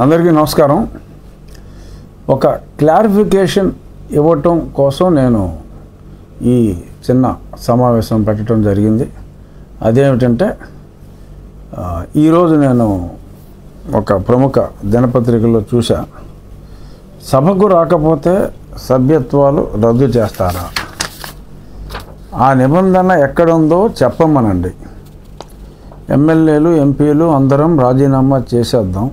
అందరికీ నమస్కారం. ఒక క్లారిఫికేషన్ ఇవ్వటం కోసం నేను ఈ చిన్న సమావేశం పెట్టడం జరిగింది. అదేమిటంటే ఈరోజు నేను ఒక ప్రముఖ దినపత్రికలో చూసా, సభకు రాకపోతే సభ్యత్వాలు రద్దు చేస్తారా, ఆ నిబంధన ఎక్కడుందో చెప్పమనండి, ఎమ్మెల్యేలు ఎంపీలు అందరం రాజీనామా చేసేద్దాం,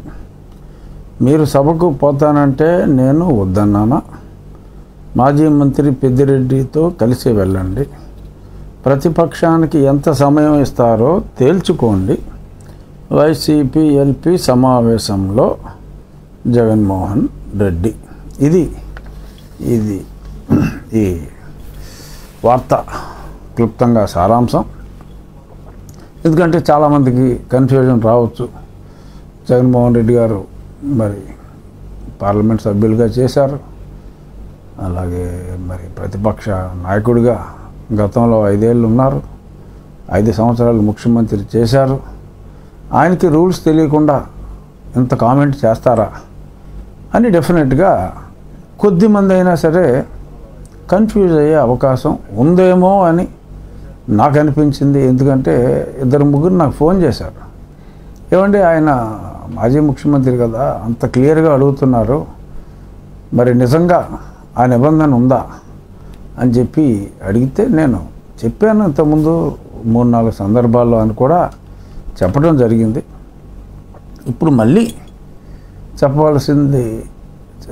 మీరు సభకు పోతానంటే నేను వద్దన్నానా, మాజీ మంత్రి పెద్దిరెడ్డితో కలిసి వెళ్ళండి, ప్రతిపక్షానికి ఎంత సమయం ఇస్తారో తేల్చుకోండి, వైసీపీ ఎల్పీ సమావేశంలో జగన్మోహన్ రెడ్డి. ఇది ఈ వార్త క్లుప్తంగా సారాంశం. ఎందుకంటే చాలామందికి కన్ఫ్యూజన్ రావచ్చు. జగన్మోహన్ రెడ్డి గారు మరి పార్లమెంట్ సభ్యులుగా చేశారు, అలాగే మరి ప్రతిపక్ష నాయకుడిగా గతంలో 5 ఏళ్ళు ఉన్నారు, 5 సంవత్సరాలు ముఖ్యమంత్రి చేశారు. ఆయనకి రూల్స్ తెలియకుండా ఇంత కామెంట్ చేస్తారా అని డెఫినెట్గా కొద్దిమంది అయినా సరే కన్ఫ్యూజ్ అయ్యే అవకాశం ఉందేమో అని నాకు అనిపించింది. ఎందుకంటే 2-3 నాకు ఫోన్ చేశారు, ఏమండి ఆయన మాజీ ముఖ్యమంత్రి కదా, అంత క్లియర్గా అడుగుతున్నారు, మరి నిజంగా ఆ నిబంధన ఉందా అని చెప్పి అడిగితే నేను చెప్పాను ఇంతకుముందు 3-4 సందర్భాల్లో అని కూడా చెప్పడం జరిగింది. ఇప్పుడు మళ్ళీ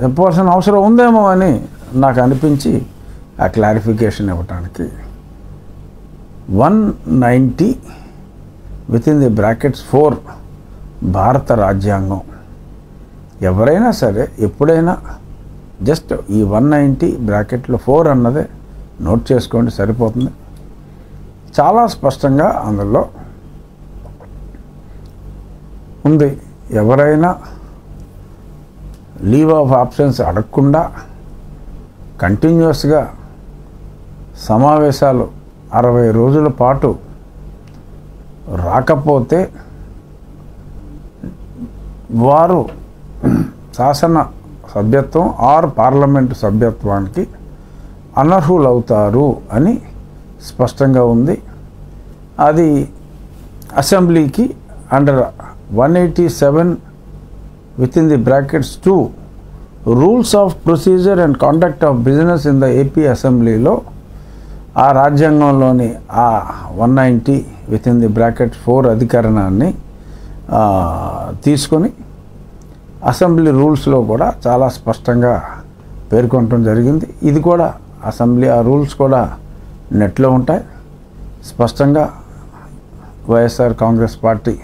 చెప్పవలసిన అవసరం ఉందేమో అని నాకు అనిపించి ఆ క్లారిఫికేషన్ ఇవ్వటానికి 190 (4) భారత రాజ్యాంగం. ఎవరైనా సరే ఎప్పుడైనా జస్ట్ ఈ 190 అన్నదే నోట్ చేసుకోండి, సరిపోతుంది. చాలా స్పష్టంగా అందులో ఉంది, ఎవరైనా లీవ్ ఆఫ్ ఆబ్సెన్స్ అడగకుండా కంటిన్యూస్గా సమావేశాలు 60 రోజుల పాటు రాకపోతే వారు శాసన సభ్యత్వం ఆర్ పార్లమెంటు సభ్యత్వానికి అనర్హులవుతారు అని స్పష్టంగా ఉంది. అది అసెంబ్లీకి under 187 (2) rules of procedure and conduct of business in the AP అసెంబ్లీలో ఆ రాజ్యాంగంలోని ఆ 190 అధికరణాన్ని తీసుకొని అసెంబ్లీ రూల్స్లో కూడా చాలా స్పష్టంగా పేర్కొనడం జరిగింది. ఇది కూడా అసెంబ్లీ ఆ రూల్స్ కూడా నెట్లో ఉంటాయి. స్పష్టంగా వైఎస్ఆర్ కాంగ్రెస్ పార్టీ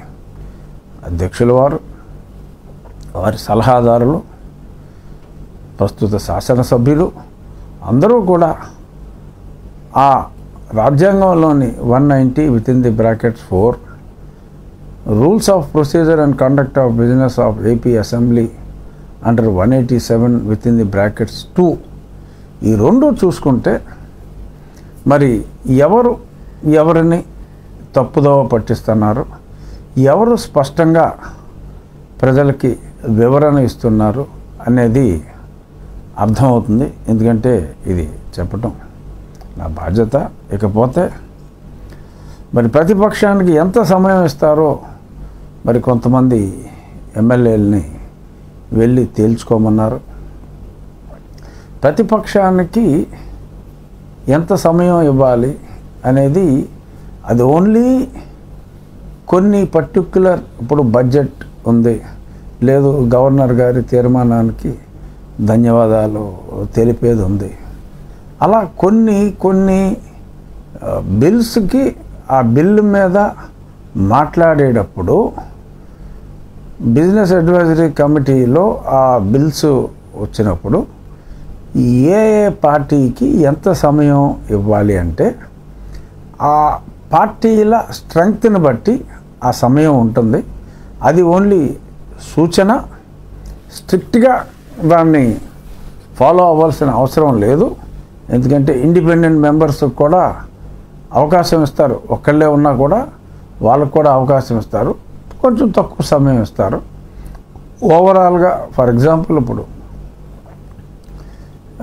అధ్యక్షుల వారి సలహాదారులు, ప్రస్తుత శాసనసభ్యులు అందరూ కూడా ఆ రాజ్యాంగంలోని 190 rules of procedure and conduct of business of AP assembly under 187 (2) ఈ రెండు చూసుకుంటే మరి ఎవరిని తప్పుదోవ పట్టిస్తున్నారు, ఎవరు స్పష్టంగా ప్రజలకి వివరణ ఇస్తున్నారు అనేది అర్థమవుతుంది. ఎందుకంటే ఇది చెప్పటం నా బాధ్యత. ఇకపోతే మరి ప్రతిపక్షానికి ఎంత సమయం ఇస్తారో మరి కొంతమంది ఎమ్మెల్యేలని వెళ్ళి తేల్చుకోమన్నారు. ప్రతిపక్షానికి ఎంత సమయం ఇవ్వాలి అనేది అది ఓన్లీ కొన్ని పర్టిక్యులర్, ఇప్పుడు బడ్జెట్ ఉంది, లేదు గవర్నర్ గారి తీర్మానానికి ధన్యవాదాలు తెలిపేది ఉంది, అలా కొన్ని బిల్స్కి ఆ బిల్లు మీద మాట్లాడేటప్పుడు బిజినెస్ అడ్వైజరీ కమిటీలో ఆ బిల్స్ వచ్చినప్పుడు ఏ పార్టీకి ఎంత సమయం ఇవ్వాలి అంటే ఆ పార్టీల స్ట్రెంగ్త్ని బట్టి ఆ సమయం ఉంటుంది. అది ఓన్లీ సూచన, స్ట్రిక్ట్గా దాన్ని ఫాలో అవ్వాల్సిన అవసరం లేదు. ఎందుకంటే ఇండిపెండెంట్ మెంబర్స్ కూడా అవకాశం ఇస్తారు, ఒక్కళ్ళే ఉన్నా కూడా వాళ్ళకు కూడా అవకాశం ఇస్తారు, కొంచెం తక్కువ సమయం ఇస్తారు. ఓవరాల్గా ఫర్ ఎగ్జాంపుల్ ఇప్పుడు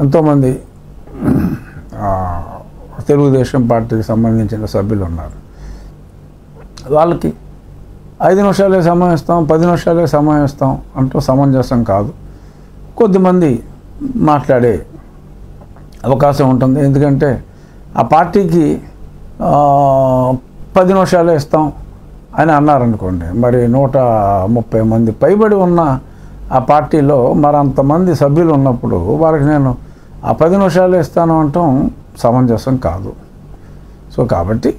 ఎంతోమంది తెలుగుదేశం పార్టీకి సంబంధించిన సభ్యులు ఉన్నారు. వాళ్ళకి 5 నిమిషాలే సమయం ఇస్తాం, 10 నిమిషాలే సమయం ఇస్తాం అంటూ సమంజసం కాదు. కొద్దిమంది మాట్లాడే అవకాశం ఉంటుంది. ఎందుకంటే ఆ పార్టీకి 10 నిమిషాలే ఇస్తాం అని అన్నారనుకోండి, మరి 130 మంది పైబడి ఉన్న ఆ పార్టీలో మరి అంతమంది సభ్యులు ఉన్నప్పుడు వాళ్ళకి నేను ఆ 10 నిమిషాలే ఇస్తాను అంటాం సమంజసం కాదు. సో కాబట్టి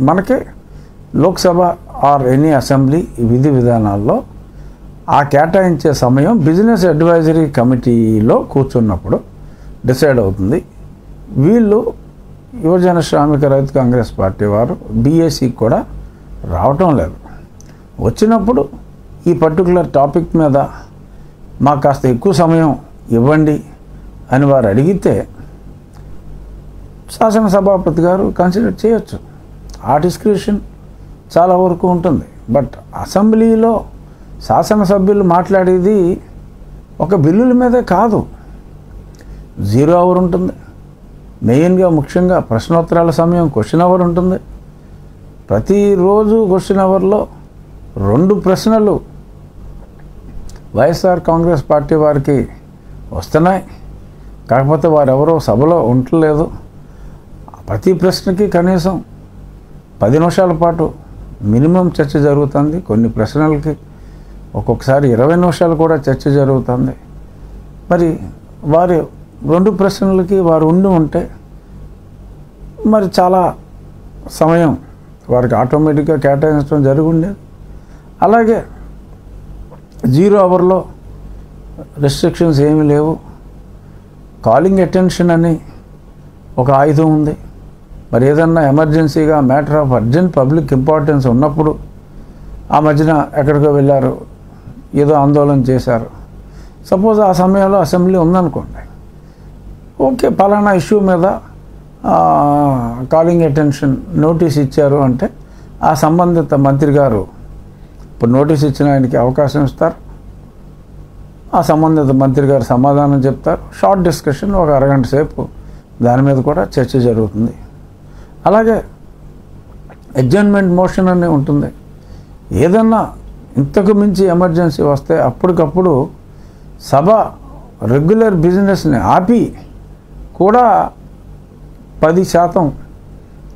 మనకి లోక్సభ ఆర్ ఎనీ అసెంబ్లీ విధి విధానాల్లో ఆ కేటాయించే సమయం బిజినెస్ అడ్వైజరీ కమిటీలో కూర్చున్నప్పుడు డిసైడ్ అవుతుంది. వీళ్ళు యువజన శ్రామిక రైతు కాంగ్రెస్ పార్టీ వారు బీఏసీకి కూడా రావటం లేదు. వచ్చినప్పుడు ఈ పర్టికులర్ టాపిక్ మీద మాకు కాస్త ఎక్కువ సమయం ఇవ్వండి అని వారు అడిగితే శాసనసభాపతి గారు కన్సిడర్ చేయొచ్చు. ఆ డిస్క్రిప్షన్ చాలా వరకు ఉంటుంది. బట్ అసెంబ్లీలో శాసనసభ్యులు మాట్లాడేది ఒక బిల్లుల మీదే కాదు. 0 అవర్ ఉంటుంది. మెయిన్గా ముఖ్యంగా ప్రశ్నోత్తరాల సమయం క్వశ్చన్ అవర్ ఉంటుంది. ప్రతిరోజు క్వశ్చన్ అవర్లో 2 ప్రశ్నలు వైఎస్ఆర్ కాంగ్రెస్ పార్టీ వారికి వస్తున్నాయి. కాకపోతే వారెవరో సభలో ఉండలేదు. ప్రతి ప్రశ్నకి కనీసం 10 నిమిషాల పాటు మినిమం చర్చ జరుగుతుంది. కొన్ని ప్రశ్నలకి ఒక్కొక్కసారి 20 నిమిషాలు కూడా చర్చ జరుగుతుంది. మరి వారి 2 ప్రశ్నలకి వారు ఉంటే మరి చాలా సమయం వారికి ఆటోమేటిక్గా కేటాయించడం జరిగి ఉండేది. అలాగే 0 అవర్లో రెస్ట్రిక్షన్స్ ఏమీ లేవు. కాలింగ్ అటెన్షన్ అని ఒక ఆయుధం ఉంది. మరి ఏదన్నా ఎమర్జెన్సీగా matter of urgent public importance ఉన్నప్పుడు ఆ మధ్యన ఎక్కడికో వెళ్ళారు, ఏదో ఆందోళన చేశారు, సపోజ్ ఆ సమయంలో అసెంబ్లీ ఉందనుకోండి, ఓకే పలానా ఇష్యూ మీద కాలింగ్ అటెన్షన్ నోటీస్ ఇచ్చారు అంటే ఆ సంబంధిత మంత్రి గారు ఇప్పుడు నోటీస్ ఇచ్చిన ఆయనకి అవకాశం ఇస్తారు. ఆ సంబంధిత మంత్రి గారు సమాధానం చెప్తారు. షార్ట్ డిస్కషన్ ఒక అరగంట సేపు దాని మీద కూడా చర్చ జరుగుతుంది. అలాగే అడ్జర్న్మెంట్ మోషన్ అని ఉంటుంది. ఏదన్నా ఇంతకు మించి ఎమర్జెన్సీ వస్తే అప్పటికప్పుడు సభ రెగ్యులర్ బిజినెస్ని ఆపి కూడా 10%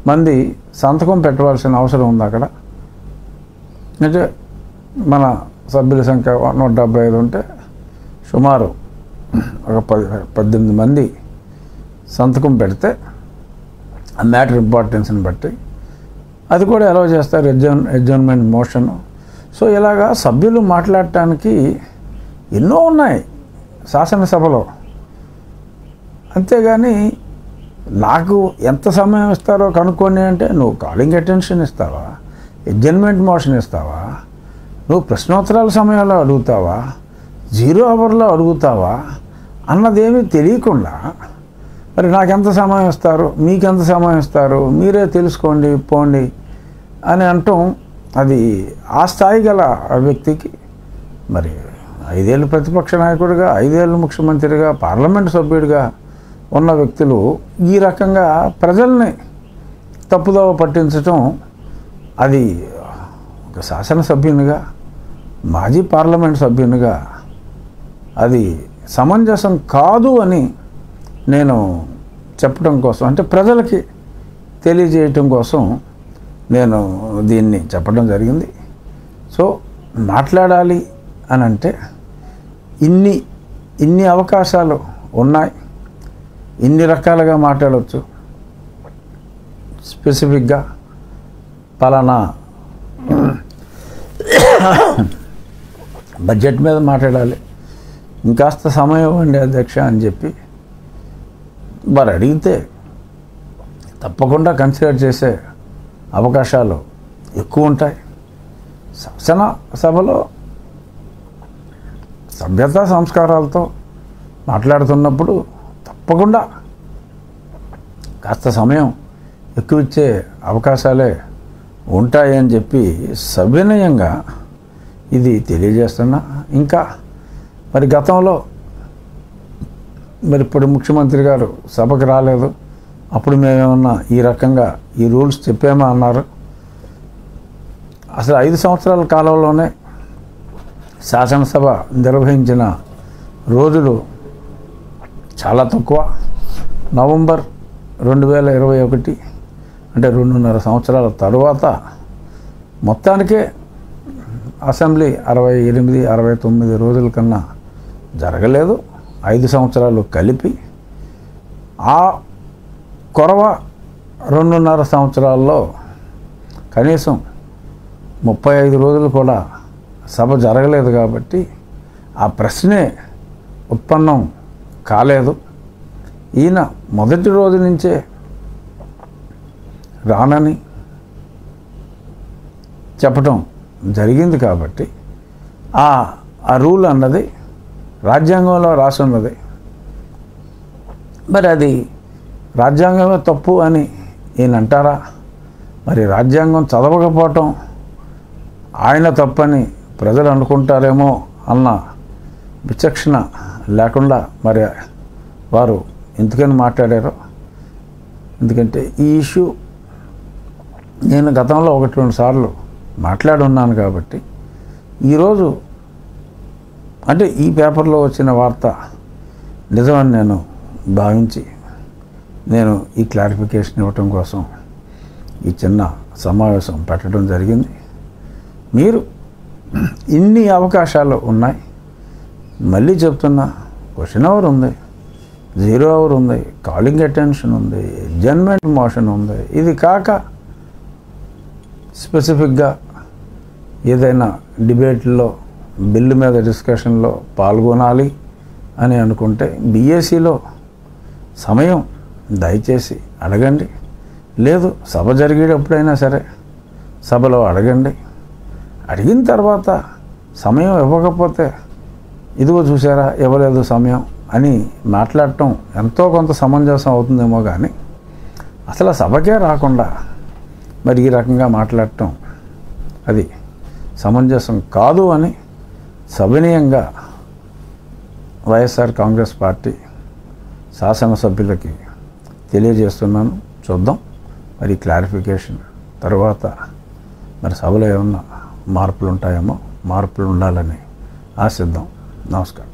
మంది సంతకం పెట్టవలసిన అవసరం ఉంది అక్కడ. అంటే మన సభ్యుల సంఖ్య 175 ఉంటే సుమారు ఒక 18 మంది సంతకం పెడితే ఆ మ్యాటర్ ఇంపార్టెన్స్ని బట్టి అది కూడా అలౌ చేస్తారు, అడ్జర్న్మెంట్ మోషన్. సో ఇలాగా సభ్యులు మాట్లాడటానికి ఎన్నో ఉన్నాయి శాసనసభలో. అంతేగాని నాకు ఎంత సమయం ఇస్తారో కనుక్కోండి అంటే నువ్వు కాలింగ్ అటెన్షన్ ఇస్తావా, అడ్జర్న్మెంట్ మోషన్ ఇస్తావా, నువ్వు ప్రశ్నోత్తరాల సమయంలో అడుగుతావా, 0 అవర్లో అడుగుతావా అన్నదేమీ తెలియకుండా మరి నాకెంత సమయం ఇస్తారు, మీకెంత సమయం ఇస్తారు, మీరే తెలుసుకోండి పోండి అని అంటాం. అది ఆ స్థాయి గల వ్యక్తికి మరి 5 ఏళ్ళు ప్రతిపక్ష నాయకుడిగా, 5 ఏళ్ళు ముఖ్యమంత్రిగా, పార్లమెంటు సభ్యుడిగా ఉన్న వ్యక్తులు ఈ రకంగా ప్రజల్ని తప్పుదోవ పట్టించటం అది ఒక శాసనసభ్యునిగా, మాజీ పార్లమెంట్ సభ్యునిగా అది సమంజసం కాదు అని నేను చెప్పడం కోసం, అంటే ప్రజలకి తెలియజేయటం కోసం నేను దీన్ని చెప్పడం జరిగింది. సో మాట్లాడాలి అని అంటే ఇన్ని అవకాశాలు ఉన్నాయి, ఇన్ని రకాలుగా మాట్లాడవచ్చు. స్పెసిఫిక్గా పలానా బడ్జెట్ మీద మాట్లాడాలి, ఇంకాస్త సమయం ఇవ్వండి అధ్యక్ష అని చెప్పి మరి అడిగితే తప్పకుండా కన్సిడర్ చేసే అవకాశాలు ఎక్కువ ఉంటాయి. శాసనసభలో సభ్యతా సంస్కారాలతో మాట్లాడుతున్నప్పుడు తప్పకుండా కాస్త సమయం ఎక్కువ ఇచ్చే అవకాశాలే ఉంటాయి అని చెప్పి సవినయంగా ఇది తెలియజేస్తున్నా. ఇంకా మరి గతంలో మరి ఇప్పుడు ముఖ్యమంత్రి గారు సభకు రాలేదు, అప్పుడు మేమేమన్నా ఈ రకంగా ఈ రూల్స్ చెప్పామా అన్నారు. అసలు 5 సంవత్సరాల కాలంలోనే శాసనసభ నిర్వహించిన రోజులు చాలా తక్కువ. నవంబర్ 2021 అంటే 2.5 సంవత్సరాల తరువాత మొత్తానికే అసెంబ్లీ 68-69 రోజుల కన్నా జరగలేదు. 5 సంవత్సరాలు కలిపి ఆ కొరవ 2.5 సంవత్సరాల్లో కనీసం 35 రోజులు కూడా సభ జరగలేదు. కాబట్టి ఆ ప్రశ్నే ఉత్పన్నం కాలేదు. ఈయన మొదటి రోజు నుంచే రానని చెప్పడం జరిగింది. కాబట్టి ఆ రూల్ అన్నది రాజ్యాంగంలో రాసి ఉన్నది. మరి అది రాజ్యాంగమే తప్పు అని ఈయన అంటారా? మరి రాజ్యాంగం చదవకపోవటం ఆయన తప్పని ప్రజలు అనుకుంటారేమో అన్న విచక్షణ లేకుండా మరి వారు ఎందుకని మాట్లాడారో. ఎందుకంటే ఈ ఇష్యూ నేను గతంలో 1-2 సార్లు మాట్లాడున్నాను. కాబట్టి ఈరోజు అంటే ఈ పేపర్లో వచ్చిన వార్త నిజమని నేను భావించి నేను ఈ క్లారిఫికేషన్ ఇవ్వటం కోసం ఈ చిన్న సమావేశం పెట్టడం జరిగింది. మీరు ఇన్ని అవకాశాలు ఉన్నాయి. మళ్ళీ చెప్తున్నా, క్వశ్చన్ అవర్ ఉంది, 0 అవర్ ఉంది, కాలింగ్ అటెన్షన్ ఉంది, అడ్జర్న్మెంట్ మోషన్ ఉంది. ఇది కాక స్పెసిఫిక్గా ఏదైనా డిబేట్లో బిల్లు మీద డిస్కషన్లో పాల్గొనాలి అని అనుకుంటే బీఏసీలో సమయం దయచేసి అడగండి. లేదు సభ జరిగేటప్పుడైనా సరే సభలో అడగండి. అడిగిన తర్వాత సమయం ఇవ్వకపోతే ఇదిగో చూసారా ఇవ్వలేదు సమయం అని మాట్లాడటం ఎంతో కొంత సమంజసం అవుతుందేమో. కానీ అసలు సభకే రాకుండా మరి ఈ రకంగా మాట్లాడటం అది సమంజసం కాదు అని సవినయంగా వైఎస్ఆర్ కాంగ్రెస్ పార్టీ శాసనసభ్యులకి తెలియజేస్తున్నాను. చూద్దాం మరి క్లారిఫికేషన్ తర్వాత మరి సభలో ఏమన్నా మార్పులు ఉంటాయేమో. మార్పులు ఉండాలని ఆశిద్దాం. నమస్కారం.